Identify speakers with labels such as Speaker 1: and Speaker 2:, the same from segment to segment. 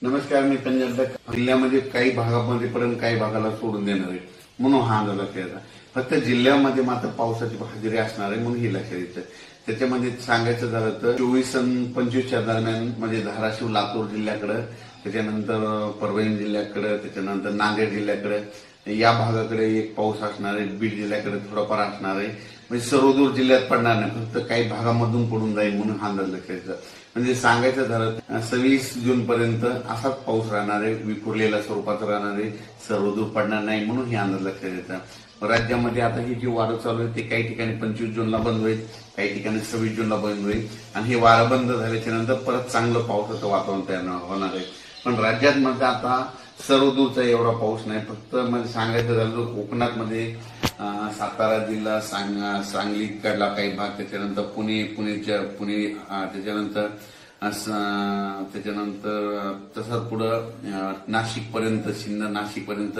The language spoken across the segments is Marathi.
Speaker 1: नमस्कार, मी पंजाब जिल्ह्यामध्ये काही भागामध्ये पर्यंत काही भागाला सोडून देणार आहे म्हणून हा अंदाज लक्षात येतात. फक्त जिल्ह्यामध्ये मात्र पावसाची हजेरी असणार आहे म्हणून हे लक्षात येतं. त्याच्यामध्ये सांगायचं झालं तर 24 आणि 25च्या दरम्यान म्हणजे धाराशिव लातूर जिल्ह्याकडे, त्याच्यानंतर परभणी जिल्ह्याकडे, त्याच्यानंतर नांदेड जिल्ह्याकडे या भागाकडे एक पाऊस असणार आहे. बीड जिल्ह्याकडे थोडाफार असणार आहे. म्हणजे सर्वदूर जिल्ह्यात पडणार नाही, फक्त काही भागामधून पडून जाईल म्हणून हा अंदाज लक्षात येतं. म्हणजे सांगायचं झालं 26 जून पर्यंत असाच पाऊस राहणार आहे, विखुरलेल्या स्वरूपाचा राहणार आहे, सर्वदूर पडणार नाही म्हणून हे अंदाज लक्षात येतं. राज्यामध्ये आता ही जी वारं चालू आहे ते काही ठिकाणी 25 जूनला बंद होईल, काही ठिकाणी 26 जूनला बंद होईल आणि हे वारं बंद झाल्याच्या नंतर परत चांगलं पावसाचं वातावरण तयार होणार आहे. पण राज्यात मध्ये आता सर्वदूरचा एवढा पाऊस नाही. फक्त म्हणजे सांगायचं झालं तर कोकणात मध्ये सातारा जिल्हा, सांगलीकडला काही भाग, त्याच्यानंतर पुणे, त्याच्यानंतर तसंच पुढं नाशिक पर्यंत, सिन्नर नाशिक पर्यंत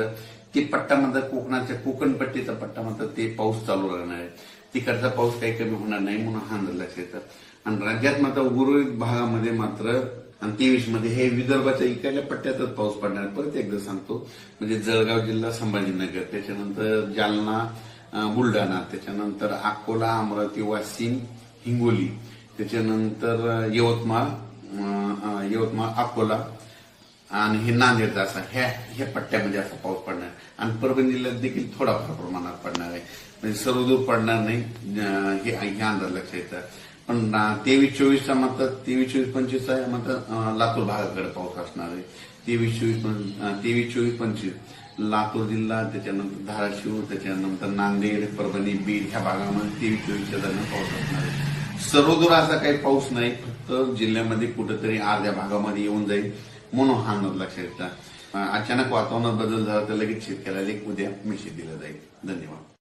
Speaker 1: ते पट्ट्यामध्ये कोकणाच्या कोकणपट्टीचा पट्टा मात्र ते पाऊस चालू राहणार आहे. तिकडचा पाऊस काही कमी होणार नाही म्हणून हा अंदाज लक्षात येतं. आणि राज्यात मात्र उर्वरित भागामध्ये मात्र आणि 23 मध्ये हे विदर्भाच्या इकडल्या पट्ट्यातच पाऊस पडणार आहे. परत एकदा सांगतो, म्हणजे जळगाव जिल्हा, संभाजीनगर, त्याच्यानंतर जालना, बुलढाणा, त्याच्यानंतर अकोला, अमरावती, वाशिम, हिंगोली, त्याच्यानंतर यवतमाळ, अकोला आणि हे नांदेडचा असा ह्या पट्ट्यामध्ये असा पाऊस पडणार आहे. आणि परभणी जिल्ह्यात देखील थोडाफार प्रमाणात पडणार आहे. म्हणजे सर्वदूर पडणार नाही हे अंदाज लक्षात येतं. पण 23-24चा मात्र 23-24-25 आहे मात्र लातूर भागाकडे पाऊस असणार आहे. 23-24-25 लातूर जिल्हा, त्याच्यानंतर धाराशिव, त्याच्यानंतर नांदेड, परभणी, बीड ह्या भागामध्ये 23-24च्या दरम्यान पाऊस असणार आहे. सर्वदूर असा काही पाऊस नाही, फक्त जिल्ह्यामध्ये कुठेतरी अर्ध्या भागामध्ये येऊन जाईल म्हणून हा अंदाज लक्षात येतात. अचानक वातावरणात बदल झाला तर लगेच शेतकऱ्याला एक उद्या मेसेज दिला जाईल. धन्यवाद.